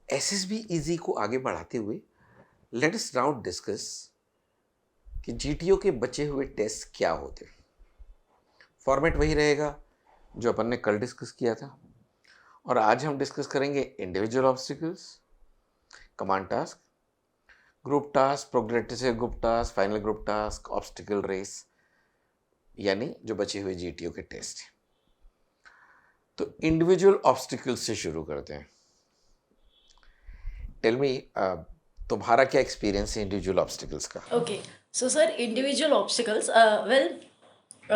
SSB easy को आगे बढ़ाते हुए लेट अस नाउ डिस्कस कि जीटीओ के बचे हुए टेस्ट क्या होते हैं। फॉर्मेट वही रहेगा जो अपन ने कल डिस्कस किया था, और आज हम डिस्कस करेंगे individual obstacles, command task, group task, progressive group task, final group task, obstacle race, यानी जो बचे हुए जीटीओ के टेस्ट हैं। तो इंडिविजुअल ऑब्स्टिकल्स से शुरू करते हैं। टेल मी, तुम्हारा क्या एक्सपीरियंस है इंडिविजुअल ऑब्स्टिकल्स का? Okay, so sir, individual obstacles.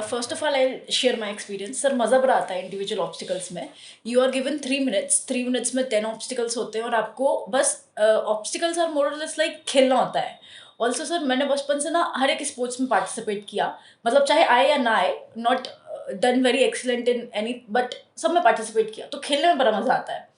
First of all, I'll share my experience. Sir मज़ा बड़ा आता है इंडिविजुअल ऑब्स्टिकल्स में. You are given 3 minutes. 3 minutes में 10 ऑब्स्टिकल्स होते हैं और आपको बस obstacles are more or less like खेलना होता है. ऑल्सो सर मैंने बचपन से ना हर एक स्पोर्ट्स में पार्टिसिपेट किया, मतलब चाहे आए या ना आए, not done very excellent in any, but सब में पार्टिसिपेट किया, तो खेलने में बड़ा मज़ा आता है.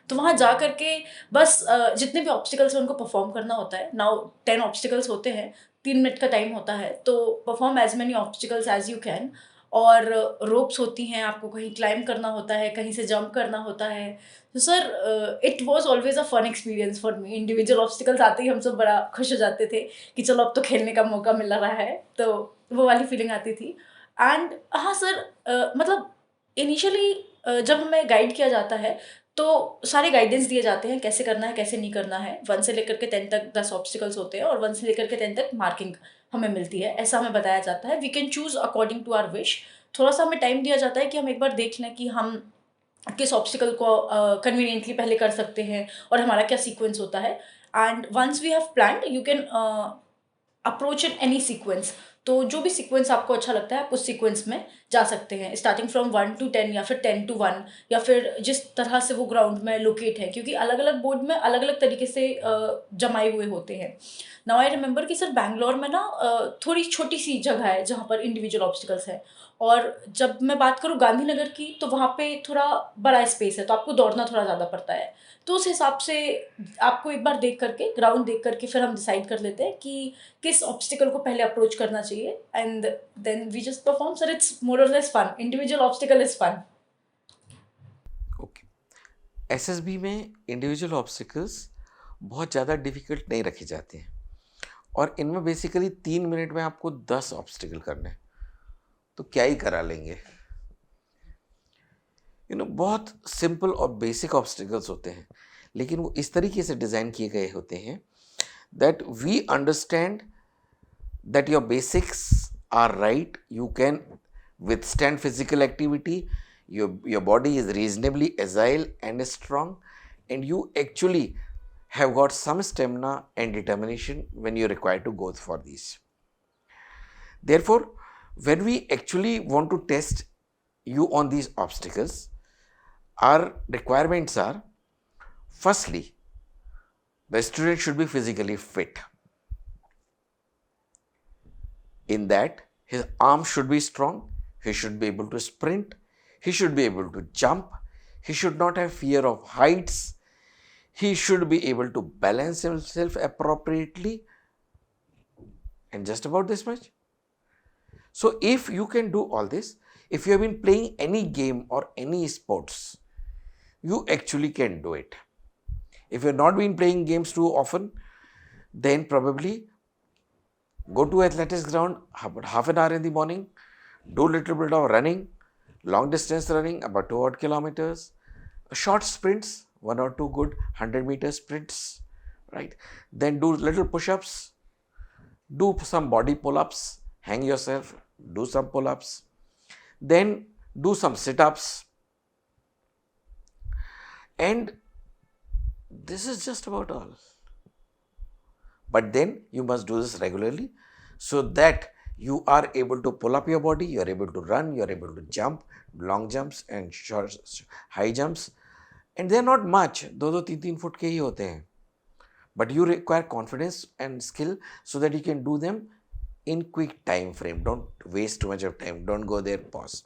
तो वहाँ जा करके बस जितने भी ऑब्स्टिकल्स हैं उनको परफॉर्म करना होता है. नाउ 10 ऑब्स्टिकल्स होते हैं, 3 मिनट का टाइम होता है, तो perform as many obstacles as you can. और रोप्स होती हैं, आपको कहीं क्लाइंब करना होता है, कहीं से जंप करना होता है. तो sir it was always a fun experience for me. Individual obstacles आते ही हम सब बड़ा खुश हो जाते थे कि चलो अब तो खेलने का मौका मिल रहा है, तो वो वाली फीलिंग आती थी. एंड हाँ सर, मतलब इनिशियली जब हमें गाइड किया जाता है तो सारे गाइडेंस दिए जाते हैं कैसे करना है कैसे नहीं करना है. 1 से लेकर के 10 तक 10 ऑब्स्टिकल्स होते हैं और 1 से लेकर के 10 तक मार्किंग हमें मिलती है, ऐसा हमें बताया जाता है. We can choose according to our wish. थोड़ा सा हमें टाइम दिया जाता है कि हम एक बार देख लें कि हम किस ऑब्स्टिकल को कन्वीनियंटली पहले कर सकते हैं और हमारा क्या सीक्वेंस होता है. And once we have planned you can approach in any sequence. तो जो भी सीक्वेंस आपको अच्छा लगता है आप उस सीक्वेंस में जा सकते हैं, स्टार्टिंग फ्रॉम 1 to 10 या फिर 10 to 1, या फिर जिस तरह से वो ग्राउंड में लोकेट है, क्योंकि अलग अलग बोर्ड में अलग अलग तरीके से जमाए हुए होते हैं. नाउ आई रिमेंबर कि सर बैंगलोर में ना थोड़ी छोटी सी जगह है जहाँ पर इंडिविजुअल ऑब्स्टिकल्स है, और जब मैं बात करूँ गांधीनगर की तो वहाँ पे थोड़ा बड़ा स्पेस है, तो आपको दौड़ना थोड़ा ज़्यादा पड़ता है. तो उस हिसाब से आपको एक बार देख करके ग्राउंड देख करके फिर हम डिसाइड कर लेते हैं कि किस ऑब्स्टिकल को पहले अप्रोच करना चाहिए, and then we just perform. Sir it's more or less fun. Individual obstacle is fun. Okay, SSB में इंडिविजुअल ऑब्स्टिकल्स बहुत ज़्यादा डिफिकल्ट नहीं रखे जाते हैं, और इनमें बेसिकली 3 मिनट में आपको 10 ऑब्स्टिकल करने हैं, तो क्या ही करा लेंगे. बहुत सिंपल और बेसिक ऑब्स्टिकल्स होते हैं, लेकिन वो इस तरीके से डिज़ाइन किए गए होते हैं that we understand that your basics are right, you can withstand physical activity, your body is reasonably agile and strong, and you actually have got some stamina and determination when you're required to go for these. Therefore, when we actually want to test you on these obstacles, our requirements are, firstly, the student should be physically fit. In that, his arms should be strong, he should be able to sprint, he should be able to jump, he should not have fear of heights, he should be able to balance himself appropriately, and just about this much. So if you can do all this, if you have been playing any game or any sports, you actually can do it. If you have not been playing games too often, then probably go to athletics ground about half an hour in the morning, do a little bit of running, long distance running, about 2 odd kilometers, short sprints, 1 or 2 good 100-meter sprints, right? Then do little push-ups, do some body pull-ups, hang yourself, do some pull-ups, then do some sit-ups, and this is just about all. But then you must do this regularly so that you are able to pull up your body, you are able to run, you are able to jump, long jumps and short, high jumps. And they are not much, 2-3 foot के ही होते हैं. But you require confidence and skill so that you can do them in quick time frame. Don't waste too much of time. Don't go there, pause.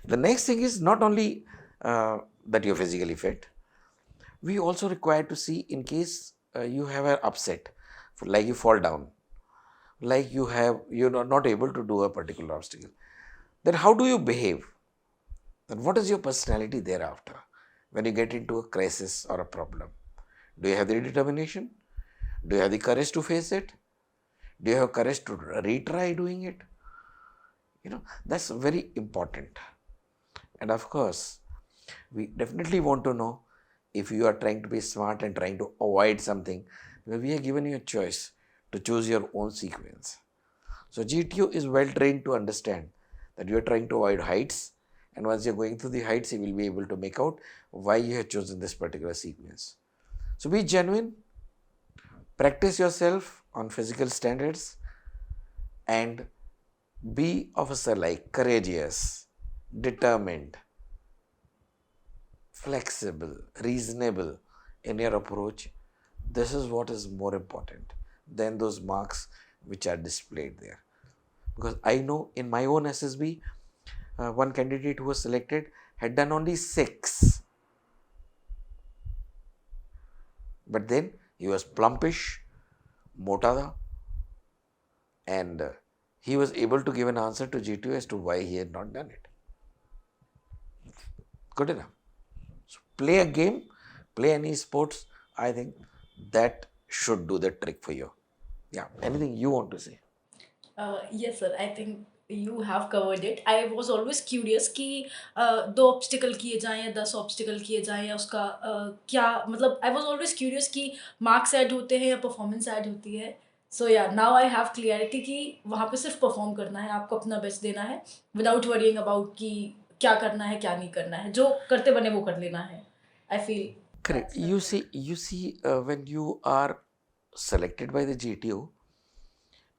The next thing is not only that you're physically fit, we also require to see in case you have an upset, like you fall down, like you're not able to do a particular obstacle, then how do you behave? Then what is your personality thereafter when you get into a crisis or a problem? Do you have the determination? Do you have the courage to face it? Do you have courage to retry doing it? That's very important. And of course, we definitely want to know if you are trying to be smart and trying to avoid something, because we are given you a choice to choose your own sequence. So GTO is well trained to understand that you are trying to avoid heights, and once you're going through the heights, he will be able to make out why you have chosen this particular sequence. So be genuine, practice yourself on physical standards, and be officer-like, courageous, determined, flexible, reasonable in your approach. This is what is more important than those marks which are displayed there. Because I know in my own SSB, one candidate who was selected had done only 6. But then he was plumpish, mota tha, and he was able to give an answer to GTO as to why he had not done it. Good enough. So play a game, play any sports. I think that should do the trick for you. Yeah. Anything you want to say? Yes sir, I think you have covered it. I was always curious कि 2 obstacle किए जाएं या 10 obstacle किए जाएं या उसका क्या मतलब I was always curious कि मार्क्स ऐड होते हैं या परफॉर्मेंस ऐड होती है. सो या नाउ आई हैव क्लियरिटी कि वहाँ पे सिर्फ परफॉर्म करना है, आपको अपना बेस्ट देना है विदाउट वरीइंग अबाउट कि क्या करना है क्या नहीं करना है, जो करते बने वो कर लेना है. I feel Correct. You see, when you are selected by the GTO,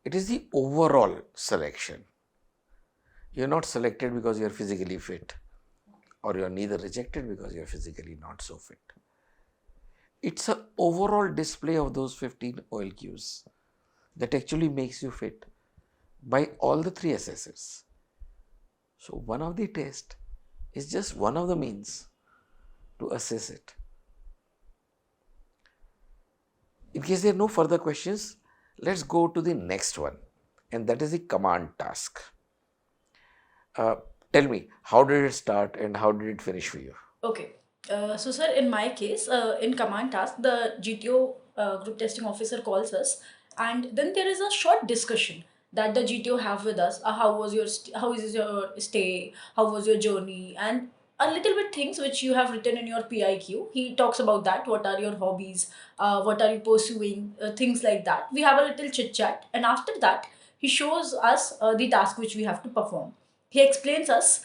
it is the overall selection. You're not selected because you're physically fit, or you're neither rejected because you're physically not so fit. It's an overall display of those 15 OLQs that actually makes you fit by all the 3 assessors. So one of the tests is just one of the means to assess it. In case there are no further questions, let's go to the next one, and that is the command task. Tell me, how did it start and how did it finish for you? Okay. So, sir, in my case, in command task, the GTO group testing officer calls us, and then there is a short discussion that the GTO have with us. How is your stay? How was your journey? And a little bit things which you have written in your PIQ. He talks about that. What are your hobbies? What are you pursuing? Things like that. We have a little chit chat, and after that, he shows us the task which we have to perform. He explains us.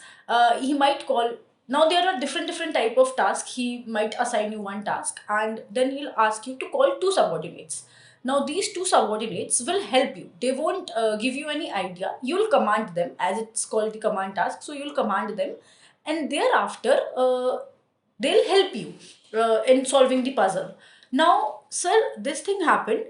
He might call. Now there are different type of tasks. He might assign you one task and then he'll ask you to call 2 subordinates. Now these 2 subordinates will help you. They won't give you any idea. You'll command them, as it's called the command task. So you'll command them, and thereafter they'll help you in solving the puzzle. Now, sir, this thing happened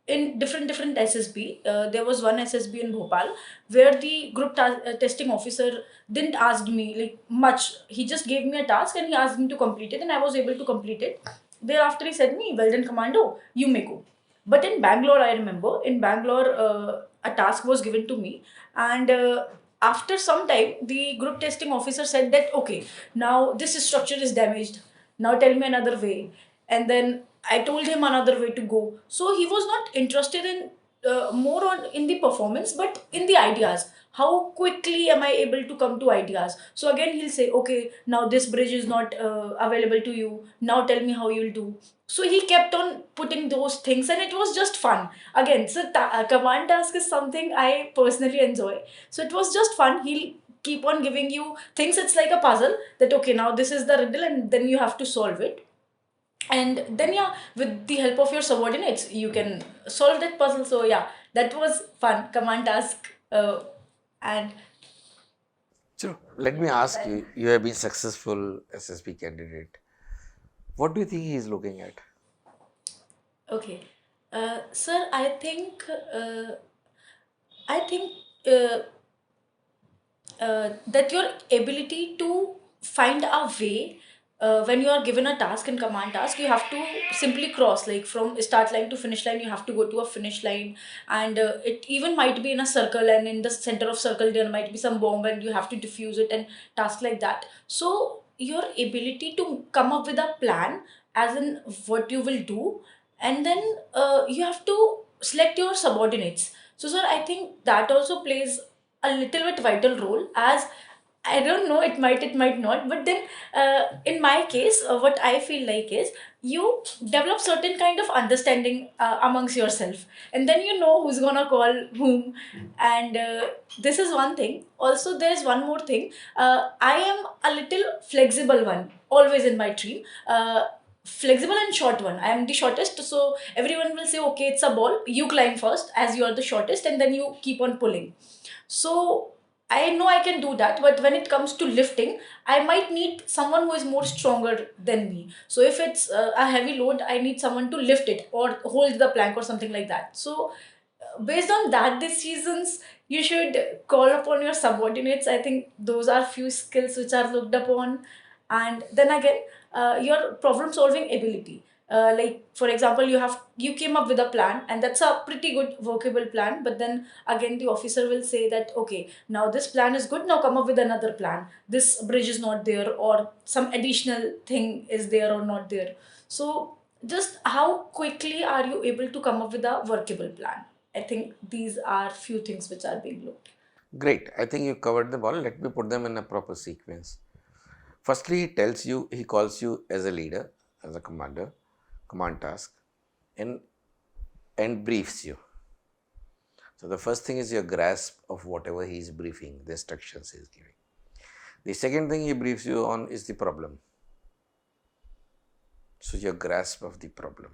in different SSB. There was one SSB in Bhopal where the group testing officer didn't ask me like much. He just gave me a task and he asked me to complete it, and I was able to complete it. Thereafter, he said me, "Well done, commando. You may go." But in Bangalore, I remember in Bangalore, a task was given to me, and after some time, the group testing officer said that okay, now this structure is damaged. Now tell me another way, and then I told him another way to go. So he was not interested in more on in the performance, but in the ideas. How quickly am I able to come to ideas? So again, he'll say, okay, now this bridge is not available to you. Now tell me how you'll do. So he kept on putting those things, and it was just fun. Again, so command task is something I personally enjoy. So it was just fun. He'll keep on giving you things. It's like a puzzle that okay, now this is the riddle, and then you have to solve it. And then yeah, with the help of your subordinates you can solve that puzzle. So yeah, that was fun command task. And So let me ask you, you have been successful SSB candidate. What do you think he is looking at? okay, sir, I think uh, that your ability to find a way when you are given a task in command task, you have to simply cross like from start line to finish line. You have to go to a finish line, and it even might be in a circle, and in the center of circle there might be some bomb and you have to defuse it and tasks like that. So your ability to come up with a plan as in what you will do, and then you have to select your subordinates. So sir, I think that also plays a little bit vital role, as I don't know, it might not, but then in my case, what I feel like is you develop certain kind of understanding amongst yourself, and then you know who's gonna call whom, and this is one thing. Also, there's one more thing. I am a little flexible one, always in my team. Flexible and short one. I am the shortest, so everyone will say, okay, it's a ball. You climb first, as you are the shortest, and then you keep on pulling. So I know I can do that, but when it comes to lifting, I might need someone who is more stronger than me. So if it's a heavy load, I need someone to lift it or hold the plank or something like that. So based on that decisions, you should call upon your subordinates. I think those are few skills which are looked upon. And then again, your problem solving ability. Like for example, you came up with a plan, and that's a pretty good workable plan, but then again the officer will say that, okay, now this plan is good, now come up with another plan. This bridge is not there, or some additional thing is there or not there. So just how quickly are you able to come up with a workable plan? I think these are few things which are being looked. Great. I think you covered them all. Let me put them in a proper sequence. Firstly, he calls you as a leader, as a commander, command task, and briefs you. So the first thing is your grasp of whatever he is briefing, the instructions he is giving. The second thing he briefs you on is the problem. So your grasp of the problem.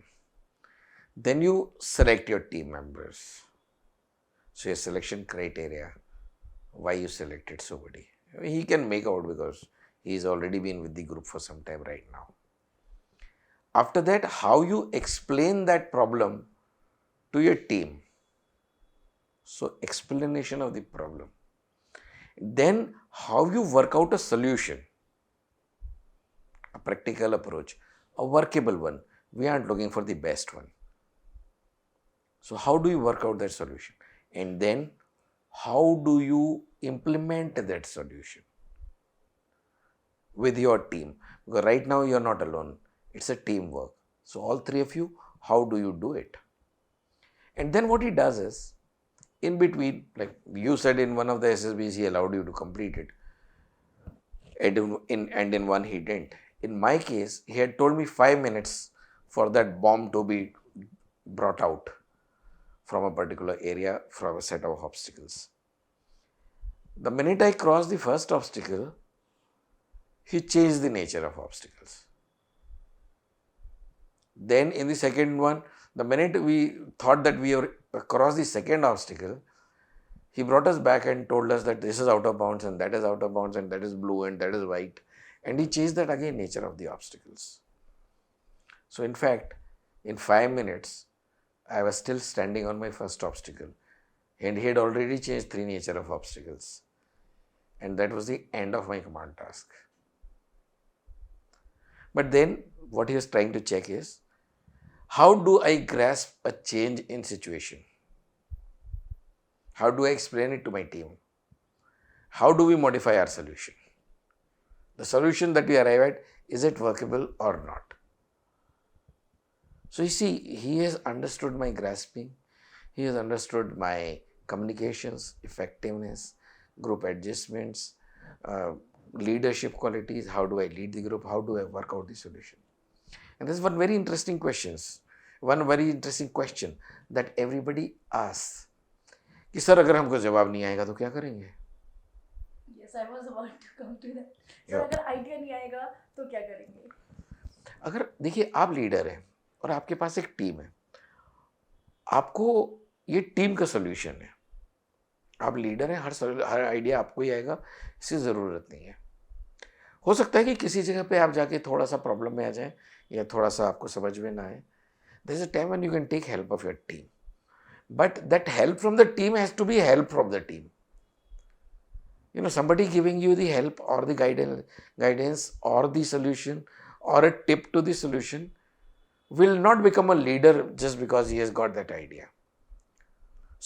Then you select your team members. So your selection criteria, why you selected somebody. He can make out because he's already been with the group for some time right now. After that, how you explain that problem to your team. So explanation of the problem. Then how you work out a solution, a practical approach, a workable one. We aren't looking for the best one. So how do you work out that solution? And then how do you implement that solution with your team? Because right now you're not alone. It's a teamwork. So all three of you, how do you do it? And then what he does is, in between, like you said, in one of the SSBs, he allowed you to complete it. And in one he didn't. In my case, he had told me 5 minutes for that bomb to be brought out from a particular area, from a set of obstacles. The minute I crossed the first obstacle, he changed the nature of obstacles. Then in the second one, the minute we thought that we were across the second obstacle, he brought us back and told us that this is out of bounds and that is out of bounds and that is blue and that is white. And he changed that again, nature of the obstacles. So in fact, in 5 minutes, I was still standing on my first obstacle, and he had already changed 3 nature of obstacles. And that was the end of my command task. But then what he was trying to check is, how do I grasp a change in situation? How do I explain it to my team? How do we modify our solution? The solution that we arrive at, is it workable or not? So you see, he has understood my grasping, he has understood my communications, effectiveness, group adjustments, leadership qualities, how do I lead the group, how do I work out the solution. And this is one very interesting question that everybody asks. कि sir अगर हमको जवाब नहीं आएगा तो क्या करेंगे? Yes, I was about to come to that. Sir अगर आइडिया नहीं आएगा तो क्या करेंगे? अगर देखिए, आप लीडर हैं और आपके पास एक टीम है, आपको ये टीम का सोल्यूशन है, आप लीडर हैं, हर आइडिया आपको ही आएगा, इसकी ज़रूरत नहीं है. हो सकता है कि किसी जगह पे आप जाके थोड़ा सा प्रॉब्लम में आ जाए या थोड़ा सा आपको समझ में ना आए. There is a time when you can take help of your team, but that help from the team has to be help from the team. You know, somebody giving you the help or the guidance or the solution or a tip to the solution will not become a leader just because he has got that idea.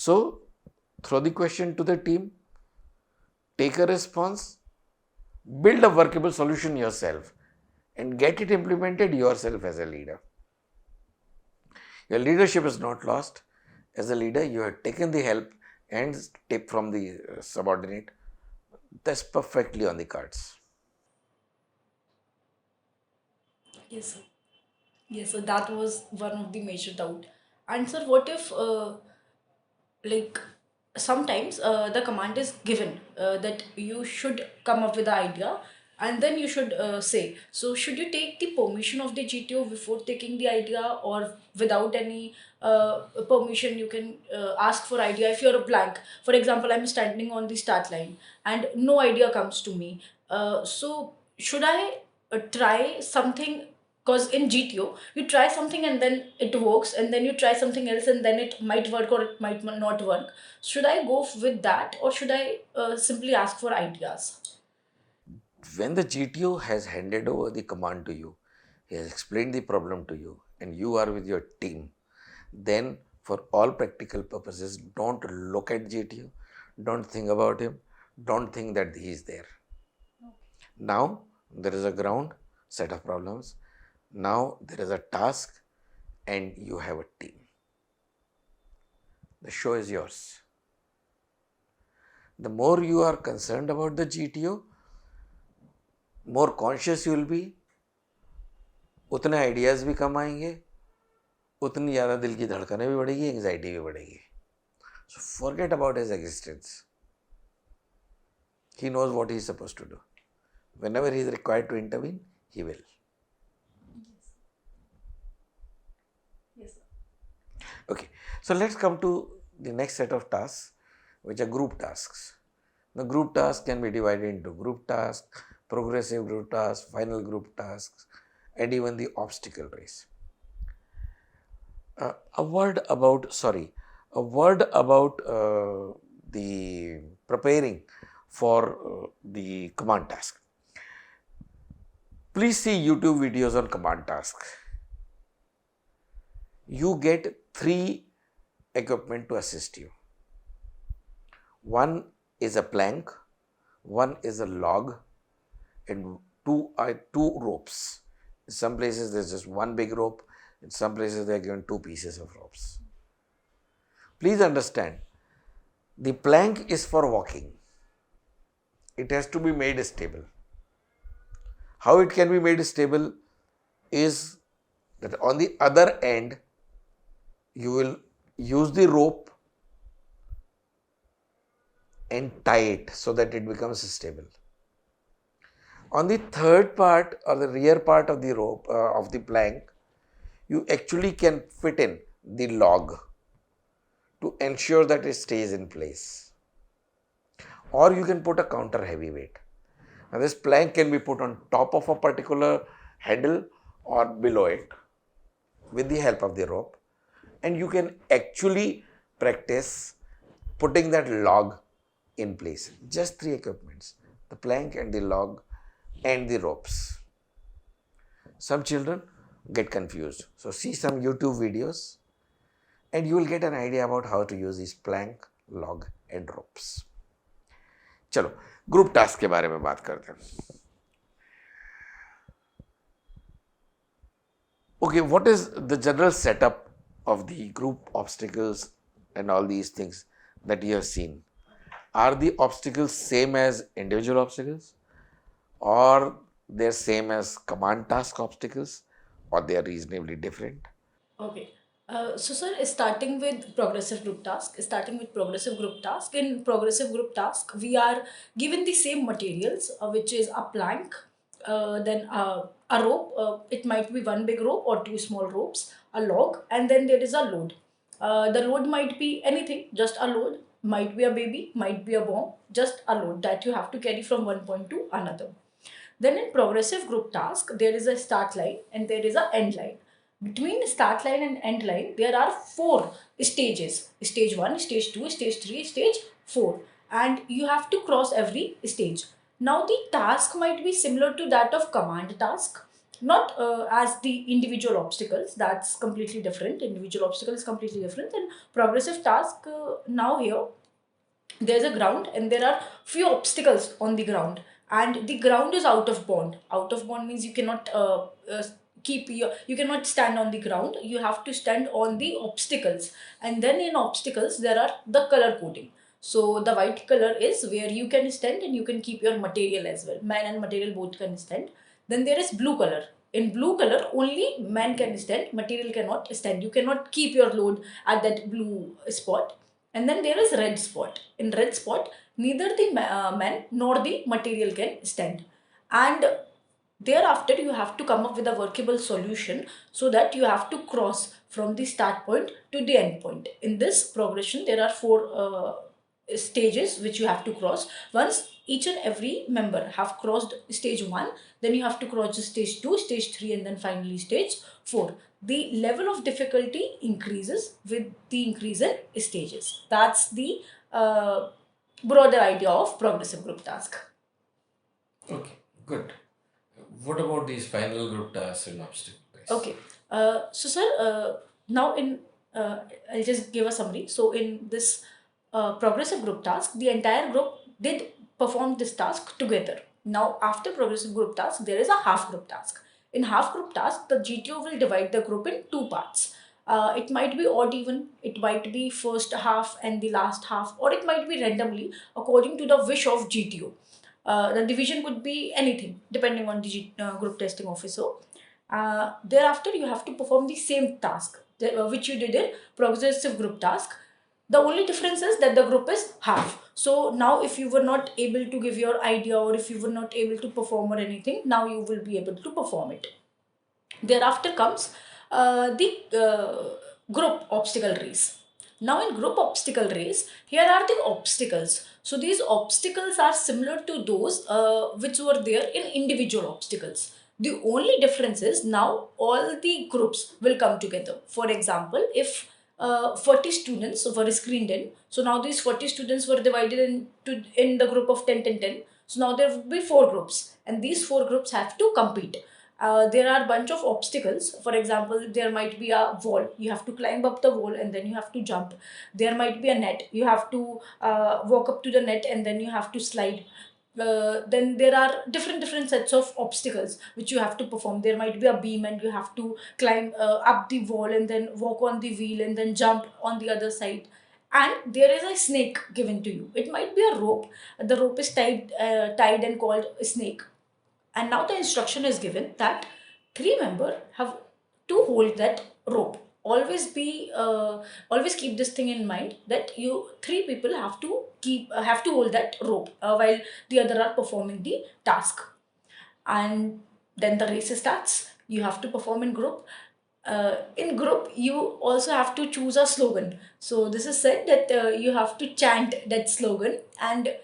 So, throw the question to the team, take a response, build a workable solution yourself, and get it implemented yourself as a leader. Your leadership is not lost. As a leader, you have taken the help and tip from the subordinate. That's perfectly on the cards. Yes, sir. Yes, so that was one of the major doubt. And sir, what if like sometimes the command is given that you should come up with the idea and then you should say, so should you take the permission of the GTO before taking the idea, or without any permission you can ask for idea if you're a blank? For example, I'm standing on the start line and no idea comes to me, so should I try something? Because in GTO, you try something and then it works, and then you try something else and then it might work or it might not work. Should I go with that, or should I simply ask for ideas? When the GTO has handed over the command to you, he has explained the problem to you, and you are with your team, then for all practical purposes, don't look at GTO, don't think about him, don't think that he is there. Now there is a ground set of problems. Now there is a task and you have a team. The show is yours. The more you are concerned about the GTO, more conscious you will be, उतने ideas भी कम आएंगे, उतनी ज़्यादा दिल की धड़कनें भी बढ़ेगी, anxiety भी बढ़ेगी. So forget about his existence. He knows what he is supposed to do. Whenever he is required to intervene, he will. Yes, sir. Okay, so let's come to the next set of tasks, which are group tasks. The group tasks can be divided into group tasks, progressive group tasks, final group tasks, and even the obstacle race. A word about the preparing for the command task. Please see YouTube videos on command tasks. You get 3 equipment to assist you. One is a plank, one is a log, and two ropes. In some places there's just one big rope, in some places they are given 2 pieces of ropes. Please understand, the plank is for walking. It has to be made stable. How it can be made stable is that on the other end you will use the rope and tie it so that it becomes stable. On the third part or the rear part of the rope of the plank, you actually can fit in the log to ensure that it stays in place. Or you can put a counter heavyweight. Now this plank can be put on top of a particular handle or below it with the help of the rope, and you can actually practice putting that log in place. Just 3 equipments: the plank and the log and the ropes. Some children get confused. So see some YouTube videos and you will get an idea about how to use these plank, log and ropes. चलो group task के बारे में बात करते हैं. Okay, what is the general setup of the group obstacles and all these things that you have seen? Are the obstacles same as individual obstacles, or they're same as command task obstacles, or they are reasonably different? Okay. So, sir, starting with progressive group task, in progressive group task, we are given the same materials, which is a plank, then a rope, it might be one big rope or 2 small ropes, a log, and then there is a load. The load might be anything, just a load, might be a baby, might be a bomb, just a load that you have to carry from one point to another. Then in progressive group task, there is a start line and there is a end line. Between start line and end line, there are 4 stages. Stage 1, stage 2, stage 3, stage 4. And you have to cross every stage. Now the task might be similar to that of command task. Not as the individual obstacles, that's completely different. Individual obstacle is completely different. And progressive task, now here, there's a ground and there are few obstacles on the ground, and the ground is out of bound. Out of bound means you cannot you cannot stand on the ground. You have to stand on the obstacles, and then in obstacles there are the color coding. So the white color is where you can stand and you can keep your material as well. Man and material both can stand. Then there is blue color. In blue color, only man can stand, material cannot stand. You cannot keep your load at that blue spot. And then there is red spot. In red spot, neither the man nor the material can stand. And thereafter, you have to come up with a workable solution, so that you have to cross from the start point to the end point. In this progression, there are four stages which you have to cross. Once each and every member have crossed stage 1, then you have to cross the stage 2, stage 3, and then finally stage 4. The level of difficulty increases with the increase in stages. That's the broader idea of progressive group task. Okay, good. What about these final group tasks and obstacle race? Okay. So, sir, now I'll just give a summary. So, in this progressive group task, the entire group did perform this task together. Now, after progressive group task, there is a half group task. In half group task, the GTO will divide the group in two parts. It might be odd even, it might be first half and the last half, or it might be randomly according to the wish of GTO. The division could be anything depending on the group testing officer. Thereafter, you have to perform the same task which you did in progressive group task. The only difference is that the group is half. So now if you were not able to give your idea, or if you were not able to perform or anything, now you will be able to perform it. Thereafter comes the group obstacle race. Now in group obstacle race, here are the obstacles. So these obstacles are similar to those which were there in individual obstacles. The only difference is now all the groups will come together. For example, if 40 students were screened in, so now these 40 students were divided in the group of 10, 10, 10. So now there will be 4 groups, and these 4 groups have to compete. There are a bunch of obstacles. For example, there might be a wall. You have to climb up the wall and then you have to jump. There might be a net. You have to walk up to the net and then you have to slide. Then there are different sets of obstacles which you have to perform. There might be a beam and you have to climb up the wall and then walk on the wheel and then jump on the other side. And there is a snake given to you. It might be a rope. The rope is tied and called a snake. And now the instruction is given that 3 members have to hold that rope. Always keep this thing in mind, that you 3 people have to hold that rope while the other are performing the task. And then the race starts. You have to perform in group. In group, you also have to choose a slogan. So this is said that you have to chant that slogan, and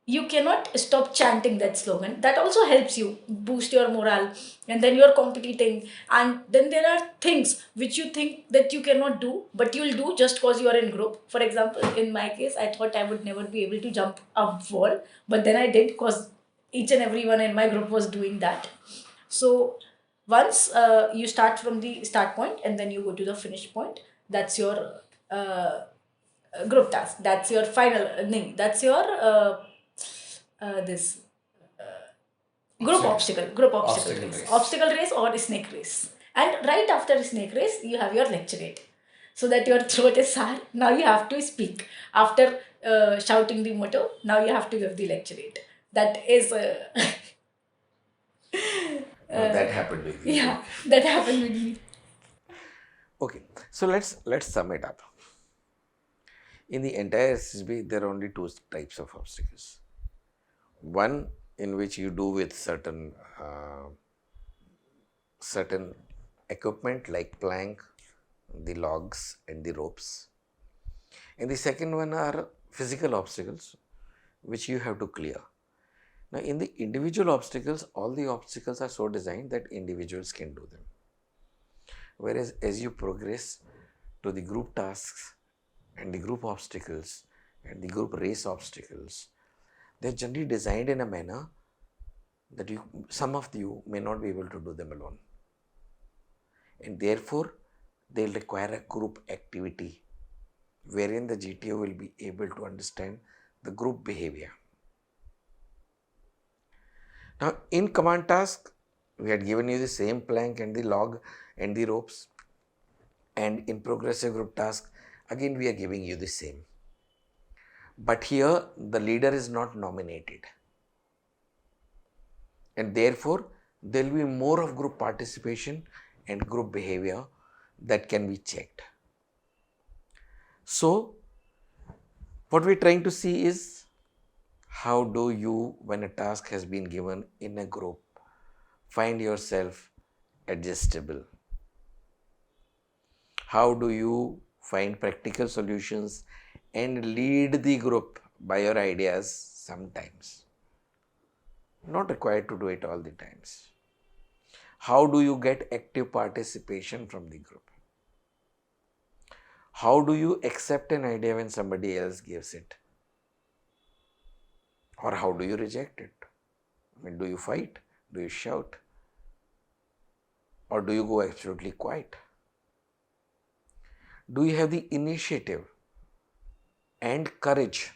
you cannot stop chanting that slogan. That also helps you boost your morale, and then you're competing. And then there are things which you think that you cannot do, but you'll do just because you're in group. For example, in my case, I thought I would never be able to jump a wall, but then I did, because each and everyone in my group was doing that. So once you start from the start point and then you go to the finish point, that's your group task. That's your final thing. That's your this group obstacle race or snake race. And right after snake race, you have your lecturate, so that your throat is sour. Now you have to speak after shouting the motto. Now you have to give the lecturate. That is that happened with me. yeah, that happened with me. Okay, so let's sum it up. In the entire SSB, there are only 2 types of obstacles. One in which you do with certain equipment like plank, the logs and the ropes. And the second one are physical obstacles which you have to clear. Now in the individual obstacles, all the obstacles are so designed that individuals can do them. Whereas as you progress to the group tasks and the group obstacles and the group race obstacles, they're generally designed in a manner that some of you may not be able to do them alone. And therefore, they'll require a group activity wherein the GTO will be able to understand the group behavior. Now in command task, we had given you the same plank and the log and the ropes. And in progressive group task, again we are giving you the same. But here the leader is not nominated. And therefore, there will be more of group participation and group behavior that can be checked. So, what we're trying to see is how do you, when a task has been given in a group, find yourself adjustable? How do you find practical solutions and lead the group by your ideas sometimes? Not required to do it all the times. How do you get active participation from the group? How do you accept an idea when somebody else gives it? Or how do you reject it? I mean, do you fight? Do you shout? Or do you go absolutely quiet? Do you have the initiative and courage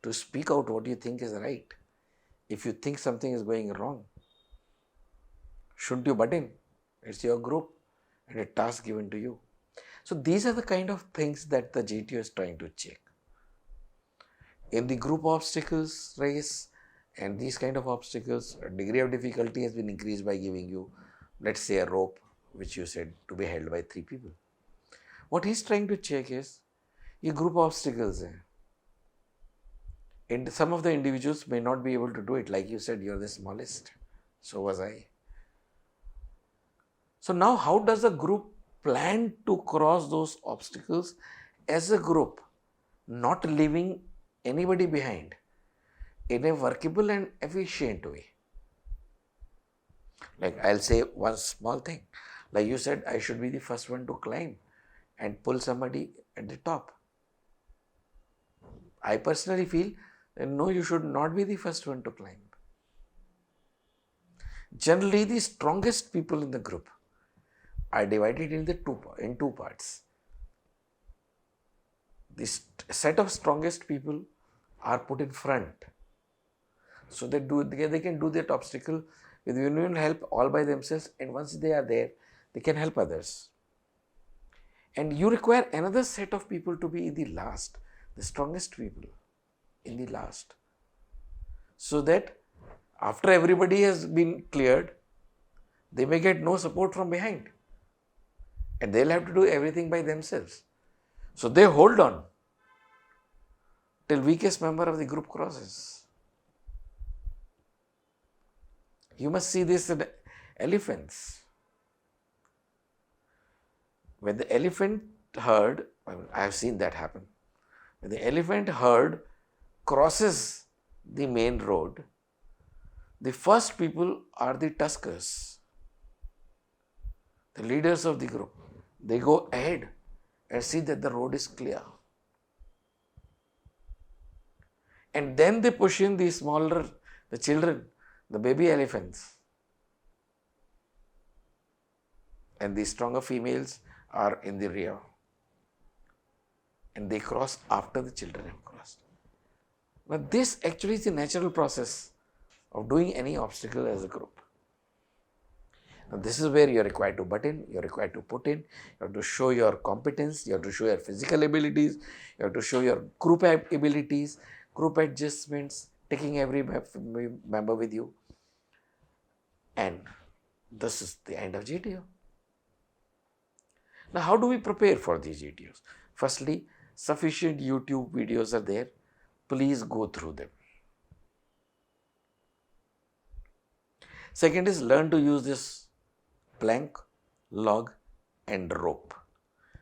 to speak out what you think is right? If you think something is going wrong, shouldn't you butt in? It's your group and a task given to you. So these are the kind of things that the GTO is trying to check. In the group obstacles race and these kind of obstacles, a degree of difficulty has been increased by giving you, let's say, a rope, which you said to be held by 3 people. What he's trying to check is, ये group obstacles हैं. And some of the individuals may not be able to do it. Like you said, you're the smallest. So was I. So now how does a group plan to cross those obstacles as a group, not leaving anybody behind in a workable and efficient way? Like I'll say one small thing. Like you said, I should be the first one to climb and pull somebody at the top. I personally feel that no, you should not be the first one to climb. Generally, the strongest people in the group are divided in two parts. This set of strongest people are put in front, so they can do that obstacle with union help all by themselves, and once they are there, they can help others. And you require another set of people to be in the last, the strongest people in the last, so that after everybody has been cleared, they may get no support from behind and they'll have to do everything by themselves. So they hold on till weakest member of the group crosses. You must see this in elephants. When the elephant herd, I have seen that happen. When the elephant herd crosses the main road, the first people are the tuskers, the leaders of the group. They go ahead and see that the road is clear. And then they push in the smaller, the children, the baby elephants. And the stronger females are in the rear. And they cross after the children have crossed. But this actually is the natural process of doing any obstacle as a group. Now this is where you are required to butt in, you are required to put in, you have to show your competence, you have to show your physical abilities, you have to show your group abilities, group adjustments, taking every member with you. And this is the end of GTO. Now how do we prepare for these GTOs? Firstly, sufficient YouTube videos are there. Please go through them. Second is learn to use this plank, log and rope.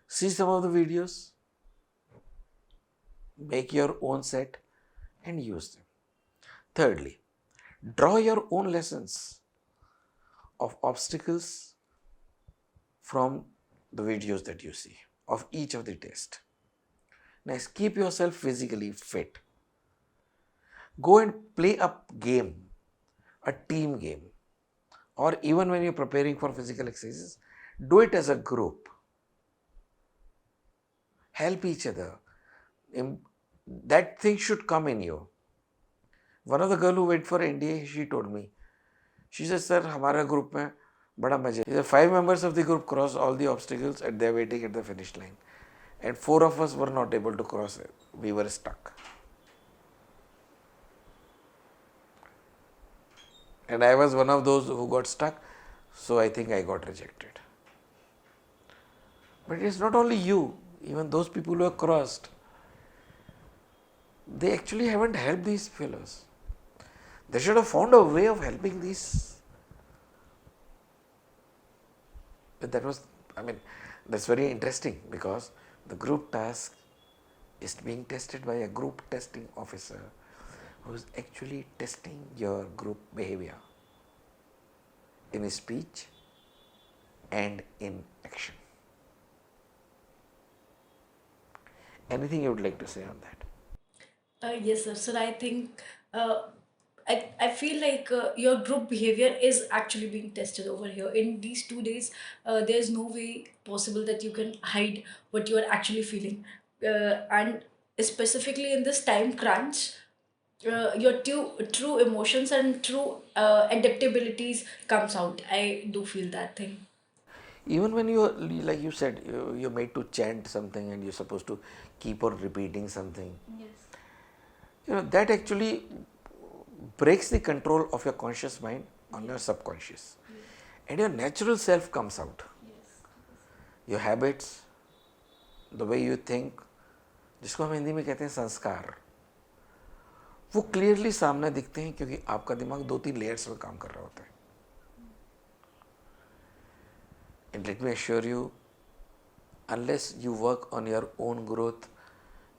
See some of the videos, make your own set and use them. Thirdly, draw your own lessons of obstacles from the videos that you see of each of the tests. Next, keep yourself physically fit. Go and play a game, a team game, or even when you're preparing for physical exercises, do it as a group. Help each other. That thing should come in you. One of the girl who went for NDA, she told me, She said, sir, हमारा group में बड़ा मजा. He said, 5 members of the group crossed all the obstacles and they are waiting at the finish line. And 4 of us were not able to cross it. We were stuck. And I was one of those who got stuck, so I think I got rejected. But it's not only you, even those people who have crossed, they actually haven't helped these fellows. They should have found a way of helping these. But that was, that's very interesting because the group task is being tested by a group testing officer who is actually testing your group behavior in speech and in action. Anything you would like to say on that? Yes, sir. So I think I feel like your group behavior is actually being tested over here. In these 2 days, there's no way possible that you can hide what you are actually feeling. And specifically in this time crunch, your true emotions and true adaptabilities comes out. I do feel that thing. Even when you, like you said, you're made to chant something and you're supposed to keep on repeating something. Yes. That actually breaks the control of your conscious mind on your subconscious. And your natural self comes out. Yes. Your habits, the way you think, जिसको हम हिंदी में कहते हैं संस्कार, वो clearly सामने दिखते हैं क्योंकि आपका दिमाग 2-3 लेयर्स में काम कर रहा होता है. And let me assure you, unless you work on your own growth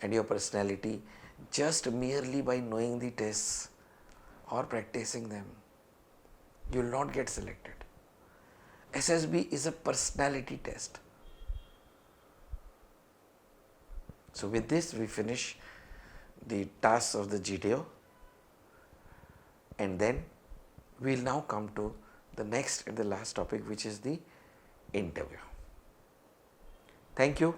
and your personality just merely by knowing the tests or practicing them, you will not get selected. SSB is a personality test. So with this we finish the tasks of the GTO, and then we will now come to the next and the last topic, which is the interview. Thank you.